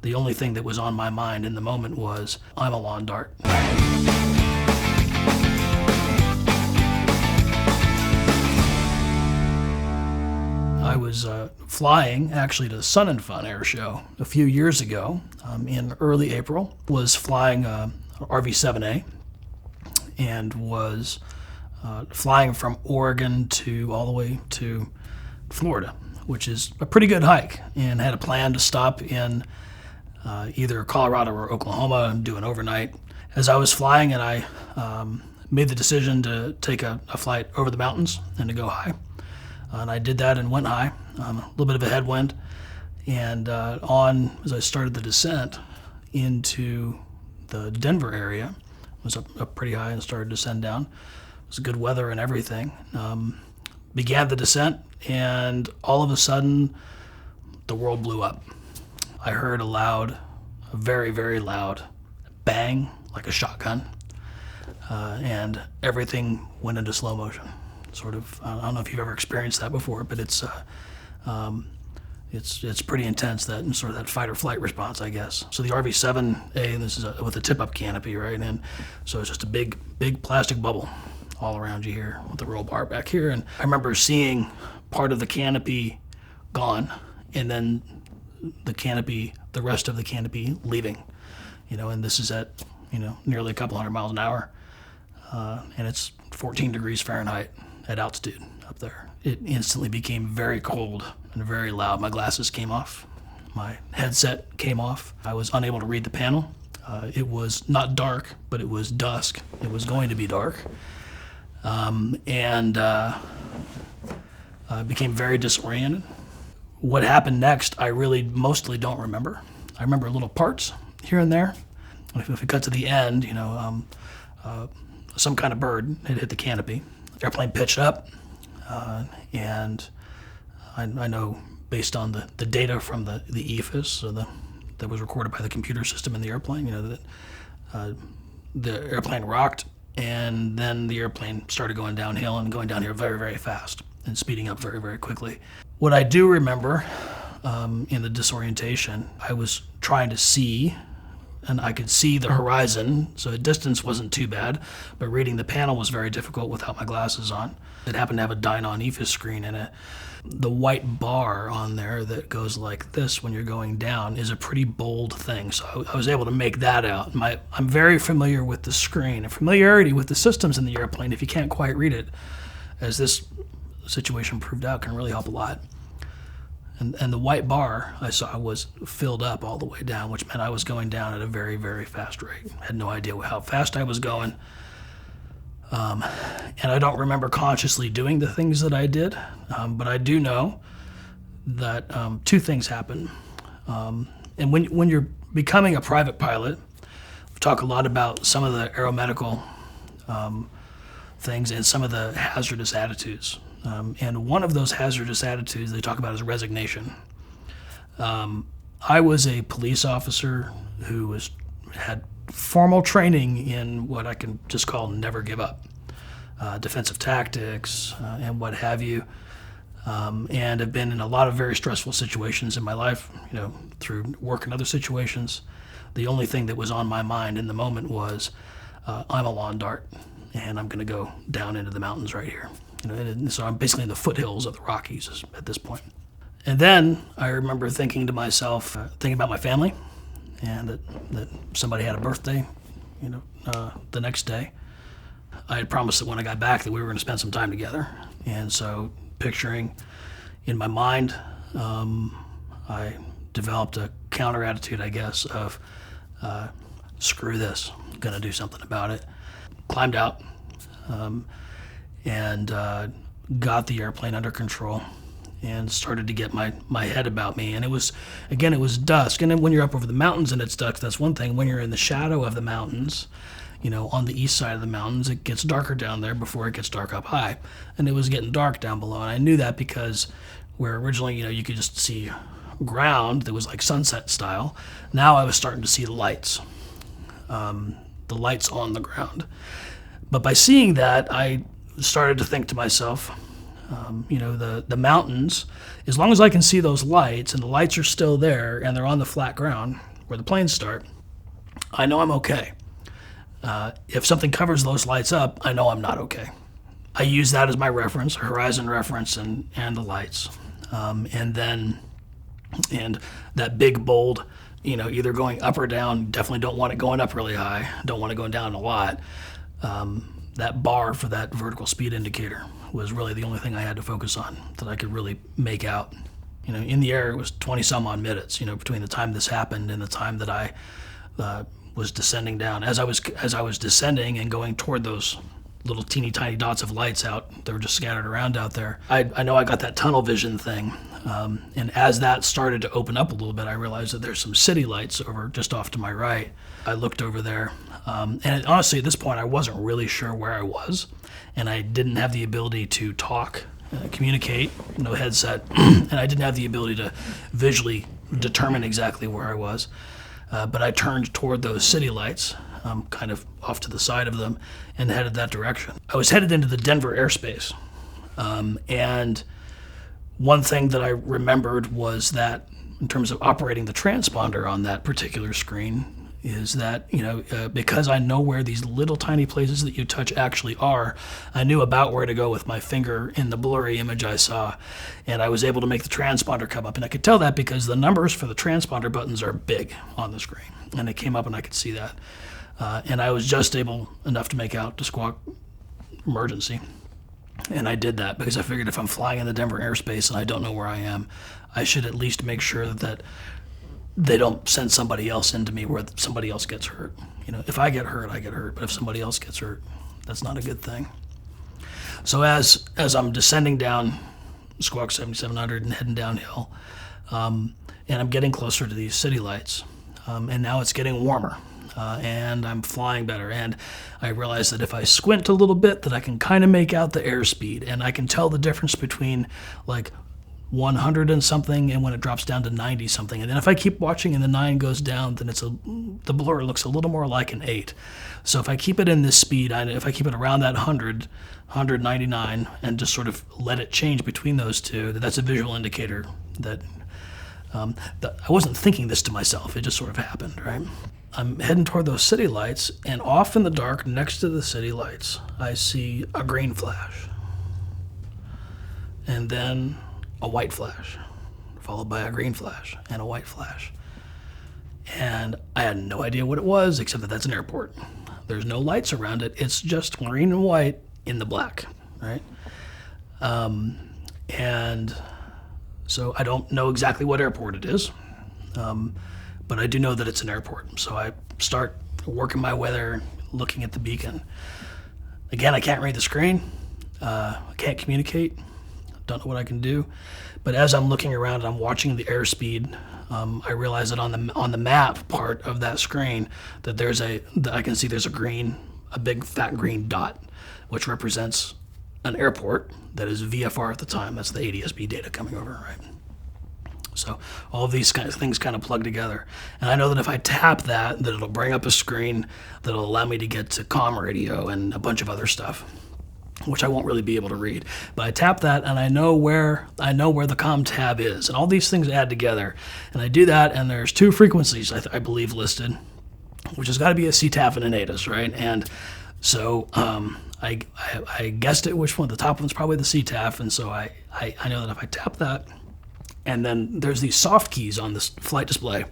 The only thing that was on my mind in the moment was, I'm a lawn dart. I was flying actually to the Sun and Fun air show a few years ago in early April. Was flying RV-7A and was flying from Oregon to all the way to Florida, which is a pretty good hike, and had a plan to stop in either Colorado or Oklahoma and do an overnight. As I was flying, and I made the decision to take a flight over the mountains and to go high. And I did that and went high, a little bit of a headwind. And as I started the descent into the Denver area, was up pretty high and started to descend down. It was good weather and everything. Began the descent, and all of a sudden, the world blew up. I heard a very, very loud bang, like a shotgun, and everything went into slow motion. Sort of, I don't know if you've ever experienced that before, but it's pretty intense, that and sort of that fight or flight response, I guess. So the RV-7A, this is with a tip-up canopy, right? And so it's just a big plastic bubble all around you here with the roll bar back here. And I remember seeing part of the canopy gone, and then the rest of the canopy leaving. And this is at nearly a couple hundred miles an hour, and it's 14 degrees Fahrenheit at altitude up there. It instantly became very cold and very loud. My glasses came off. My headset came off. I was unable to read the panel. It was not dark, but it was dusk. It was going to be dark. And I became very disoriented. What happened next, I really mostly don't remember. I remember little parts here and there. If we cut to the end, some kind of bird had hit the canopy. The airplane pitched up, and I know based on the data from the EFIS, so that was recorded by the computer system in the airplane, that the airplane rocked, and then the airplane started going downhill and going down here very, very fast and speeding up very, very quickly. What I do remember in the disorientation, I was trying to see, and I could see the horizon, so the distance wasn't too bad, but reading the panel was very difficult without my glasses on. It happened to have a Dynon EFIS screen in it. The white bar on there that goes like this when you're going down is a pretty bold thing, so I was able to make that out. I'm very familiar with the screen, and familiarity with the systems in the airplane, if you can't quite read it, as this situation proved out, can really help a lot. And the white bar I saw was filled up all the way down, which meant I was going down at a very, very fast rate. I had no idea how fast I was going. And I don't remember consciously doing the things that I did, but I do know that two things happen. And when you're becoming a private pilot, we talk a lot about some of the aeromedical things and some of the hazardous attitudes. And one of those hazardous attitudes they talk about is resignation. I was a police officer who had formal training in what I can just call never give up, defensive tactics and what have you, and have been in a lot of very stressful situations in my life, through work and other situations. The only thing that was on my mind in the moment was, I'm a lawn dart, and I'm going to go down into the mountains right here. And so I'm basically in the foothills of the Rockies at this point. And then I remember thinking to myself, thinking about my family, and that somebody had a birthday, the next day. I had promised that when I got back that we were going to spend some time together. And so picturing in my mind, I developed a counter attitude, I guess, of screw this, I'm going to do something about it. Climbed out, and got the airplane under control and started to get my head about me. And it was dusk. And then when you're up over the mountains and it's dusk, that's one thing. When you're in the shadow of the mountains, on the east side of the mountains, it gets darker down there before it gets dark up high. And it was getting dark down below. And I knew that because where originally, you could just see ground that was like sunset style, now I was starting to see the lights on the ground. But by seeing that, I started to think to myself, The mountains, as long as I can see those lights and the lights are still there and they're on the flat ground where the planes start, I know I'm okay. If something covers those lights up, I know I'm not okay. I use that as my reference, horizon reference, and the lights. And that big bold, either going up or down, definitely don't want it going up really high, don't want it going down a lot. That bar for that vertical speed indicator was really the only thing I had to focus on that I could really make out. In the air, it was 20 some odd minutes, between the time this happened and the time that I was descending down. As I was descending and going toward those little teeny tiny dots of lights out, they were just scattered around out there. I know I got that tunnel vision thing. And as that started to open up a little bit, I realized that there's some city lights over just off to my right. I looked over there. And honestly, at this point, I wasn't really sure where I was. And I didn't have the ability to talk, communicate, no headset. And I didn't have the ability to visually determine exactly where I was. But I turned toward those city lights, kind of off to the side of them, and headed that direction. I was headed into the Denver airspace. And one thing that I remembered was that in terms of operating the transponder on that particular screen is that, because I know where these little tiny places that you touch actually are, I knew about where to go with my finger in the blurry image I saw, and I was able to make the transponder come up. And I could tell that because the numbers for the transponder buttons are big on the screen, and it came up and I could see that. And I was just able enough to make out to squawk emergency. And I did that because I figured if I'm flying in the Denver airspace and I don't know where I am, I should at least make sure that they don't send somebody else into me where somebody else gets hurt. If I get hurt, I get hurt. But if somebody else gets hurt, that's not a good thing. So as I'm descending down Squawk 7700 and heading downhill, and I'm getting closer to these city lights, and now it's getting warmer. And I'm flying better, and I realize that if I squint a little bit, that I can kind of make out the airspeed, and I can tell the difference between like 100 and something and when it drops down to 90 something. And then if I keep watching and the 9 goes down, then the blur looks a little more like an 8. So if I keep it in this speed, if I keep it around that 199, and just sort of let it change between those two, that's a visual indicator that I wasn't thinking this to myself. It just sort of happened, right? I'm heading toward those city lights, and off in the dark next to the city lights, I see a green flash. And then a white flash, followed by a green flash and a white flash. And I had no idea what it was, except that that's an airport. There's no lights around it. It's just green and white in the black, right? And so I don't know exactly what airport it is, but I do know that it's an airport. So I start working my way there, looking at the beacon. Again, I can't read the screen. I can't communicate. Don't know what I can do. But as I'm looking around and I'm watching the airspeed, I realize that on the map part of that screen that I can see there's a big fat green dot, which represents an airport that is VFR at the time. That's the ADS-B data coming over, right? So all of these kind of things kind of plug together. And I know that if I tap that it'll bring up a screen that'll allow me to get to comm radio and a bunch of other stuff, which I won't really be able to read. But I tap that and I know where the comm tab is. And all these things add together. And I do that, and there's 2 frequencies I believe listed, which has got to be a CTAF and an ATIS, right? And so I guessed it which one. The top one's probably the CTAF, and so I know that if I tap that, and then there's these soft keys on this flight display.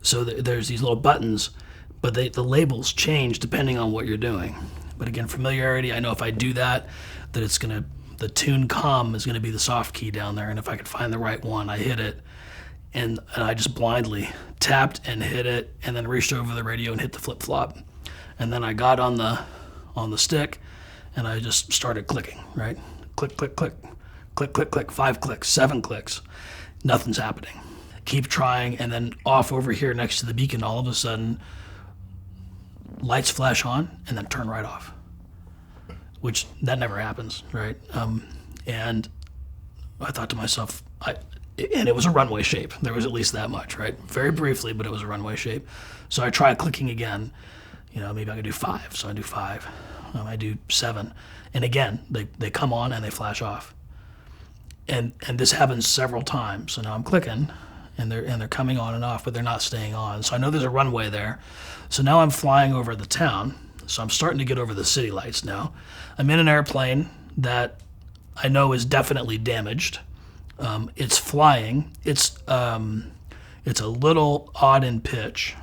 So there's these little buttons, but the labels change depending on what you're doing. But again, familiarity, I know if I do that the tune comm is gonna be the soft key down there, and if I could find the right one, I hit it, and I just blindly tapped and hit it, and then reached over the radio and hit the flip-flop. And then I got on the stick, and I just started clicking, right? Click, click, click, click, click, click, 5 clicks, 7 clicks. Nothing's happening. Keep trying, and then off over here next to the beacon, all of a sudden, lights flash on and then turn right off, which that never happens, right? And I thought to myself, and it was a runway shape. There was at least that much, right? Very briefly, but it was a runway shape. So I tried clicking again. Maybe I could do 5. So I do 5. I do 7. And again, they come on and they flash off. and this happens several times. So now I'm clicking, and they're coming on and off, but they're not staying on. So I know there's a runway there. So now I'm flying over the town. So I'm starting to get over the city lights now. I'm in an airplane that I know is definitely damaged. It's flying. It's a little odd in pitch,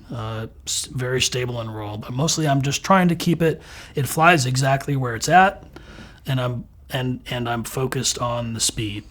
very stable in roll, but mostly I'm just trying to keep it. It flies exactly where it's at, and I'm focused on the speed.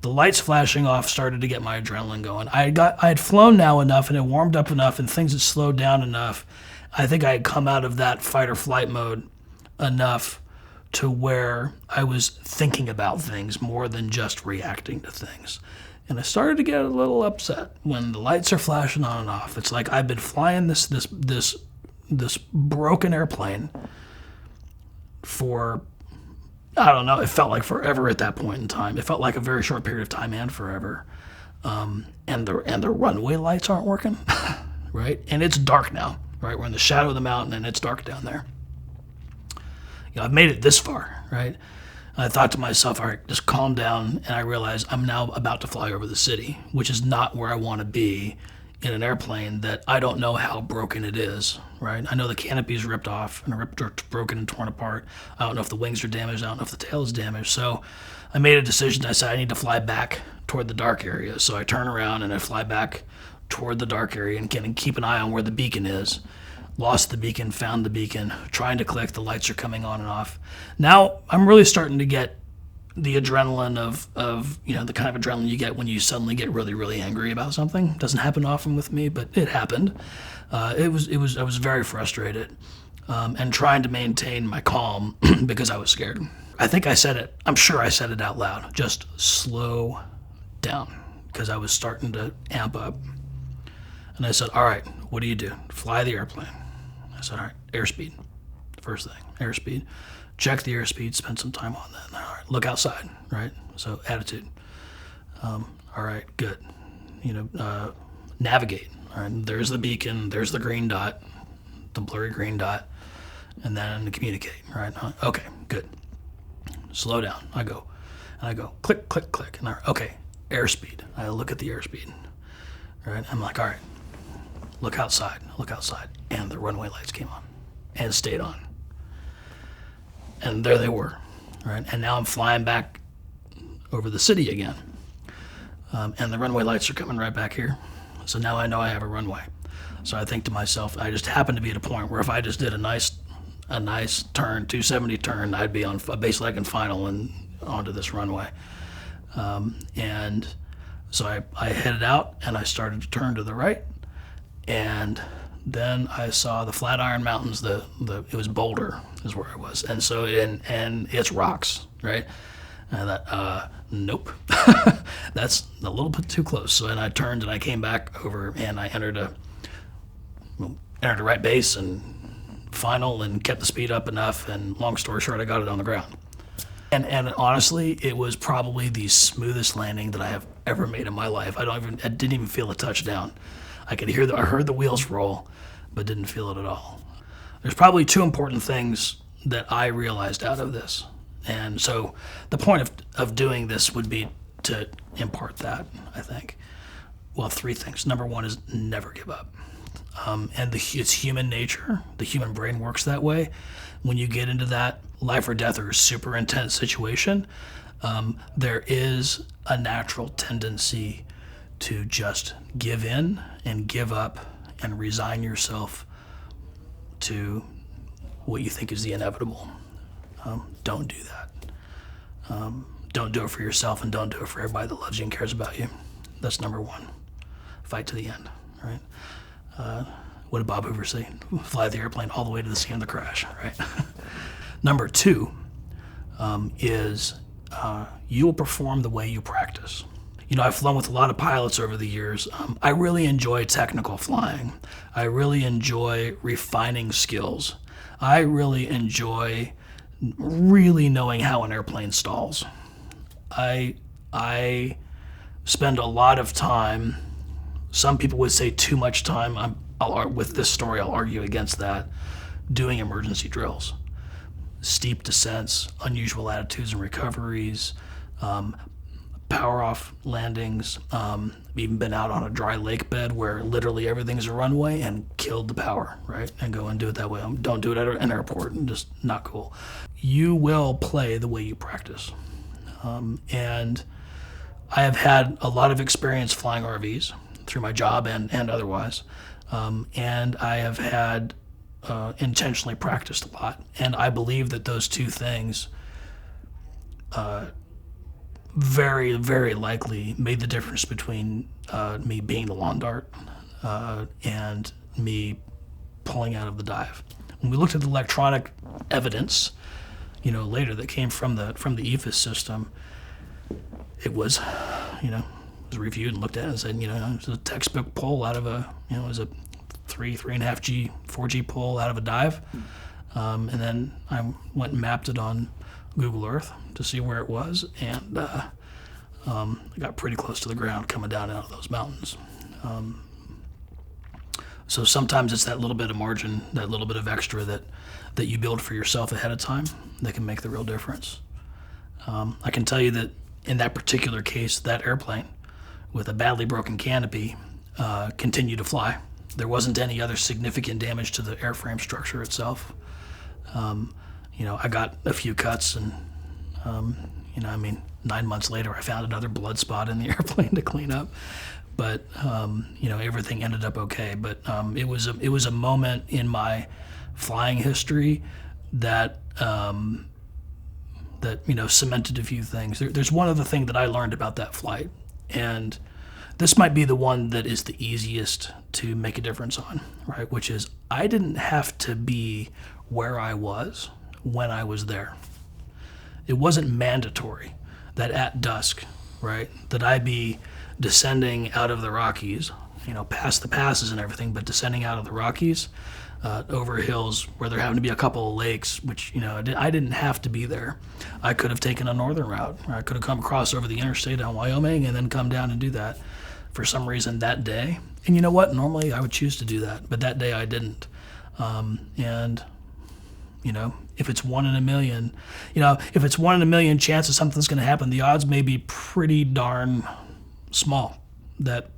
The lights flashing off started to get my adrenaline going. I had flown now enough, and it warmed up enough, and things had slowed down enough. I think I had come out of that fight or flight mode enough to where I was thinking about things more than just reacting to things. And I started to get a little upset when the lights are flashing on and off. It's like I've been flying this broken airplane for, I don't know, it felt like forever at that point in time. It felt like a very short period of time and forever. And the runway lights aren't working, right? And it's dark now, right? We're in the shadow of the mountain and it's dark down there. I've made it this far, right? I thought to myself, all right, just calm down, and I realized I'm now about to fly over the city, which is not where I want to be in an airplane that I don't know how broken it is, right? I know the canopy is ripped off and broken and torn apart. I don't know if the wings are damaged. I don't know if the tail is damaged. So I made a decision. I said I need to fly back toward the dark area. So I turn around and I fly back toward the dark area and can keep an eye on where the beacon is. Lost the beacon, found the beacon, trying to click, the lights are coming on and off. Now I'm really starting to get the adrenaline of the kind of adrenaline you get when you suddenly get really, really angry about something. Doesn't happen often with me, but it happened. I was very frustrated and trying to maintain my calm because I was scared. I think I said it, I'm sure I said it out loud, just slow down, because I was starting to amp up. And I said, all right, what do you do? Fly the airplane. I said, all right, airspeed. First thing, airspeed. Check the airspeed, spend some time on that. All right, look outside, right? So attitude. All right, good. Navigate. All right, there's the beacon, there's the green dot, the blurry green dot, and then communicate, right? Okay, good. Slow down. I go, click, click, click. And okay, airspeed. I look at the airspeed, right? I'm like, all right, look outside. And the runway lights came on and stayed on. And there they were, right? And now I'm flying back over the city again. And the runway lights are coming right back here. So now I know I have a runway. So I think to myself, I just happen to be at a point where if I just did a nice turn, 270 turn, I'd be on a base leg and final and onto this runway. And so I headed out and I started to turn to the right. And then I saw the Flatiron Mountains. It was Boulder is where I was, and so and it's rocks, right? And I thought, nope, that's a little bit too close. So then I turned and I came back over and I entered a right base and final and kept the speed up enough. And long story short, I got it on the ground. And honestly, it was probably the smoothest landing that I have ever made in my life. I didn't even feel a touchdown. I heard the wheels roll, but didn't feel it at all. There's probably two important things that I realized out of this. And so the point of doing this would be to impart that, I think. Well, three things. Number one is never give up. It's human nature. The human brain works that way. When you get into that life or death or super intense situation, there is a natural tendency to just give in and give up and resign yourself to what you think is the inevitable. Don't do that. Don't do it for yourself and don't do it for everybody that loves you and cares about you. That's number one. Fight to the end, right? What did Bob Hoover say? Fly the airplane all the way to the scene of the crash, right? Number two is you will perform the way you practice. I've flown with a lot of pilots over the years. I really enjoy technical flying. I really enjoy refining skills. I really enjoy really knowing how an airplane stalls. I spend a lot of time, some people would say too much time, with this story I'll argue against that, doing emergency drills. Steep descents, unusual attitudes and recoveries, power off landings. I've even been out on a dry lake bed where literally everything's a runway and killed the power, right? And go and do it that way. Don't do it at an airport, just not cool. You will play the way you practice. And I have had a lot of experience flying RVs through my job and otherwise. And I have had intentionally practiced a lot. And I believe that those two things very, very likely made the difference between me being the lawn dart and me pulling out of the dive. When we looked at the electronic evidence, later that came from the EFIS system, it was, was reviewed and looked at and said, it was a textbook pull out of it was a 3.5G, 4G pull out of a dive. And then I went and mapped it on Google Earth to see where it was, and I got pretty close to the ground coming down out of those mountains. So sometimes it's that little bit of margin, that little bit of extra that you build for yourself ahead of time that can make the real difference. I can tell you that in that particular case, that airplane with a badly broken canopy continued to fly. There wasn't any other significant damage to the airframe structure itself. I got a few cuts, and 9 months later, I found another blood spot in the airplane to clean up. But everything ended up okay. But it was a moment in my flying history that cemented a few things. There's one other thing that I learned about that flight, and this might be the one that is the easiest to make a difference on, right? Which is, I didn't have to be where I was when I was there. It wasn't mandatory that at dusk, right, that I be descending out of the Rockies, past the passes and everything, but descending out of the Rockies over hills where there happened to be a couple of lakes, which, I didn't have to be there. I could have taken a northern route. I could have come across over the interstate on Wyoming and then come down and do that. For some reason that day, and you know what, normally I would choose to do that, but that day I didn't. If it's 1 in a million, if it's 1 in a million chance that something's going to happen, the odds may be pretty darn small that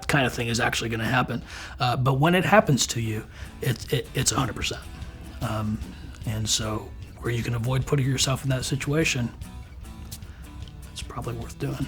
kind of thing is actually going to happen. But when it happens to you, it's 100%. And so where you can avoid putting yourself in that situation, it's probably worth doing.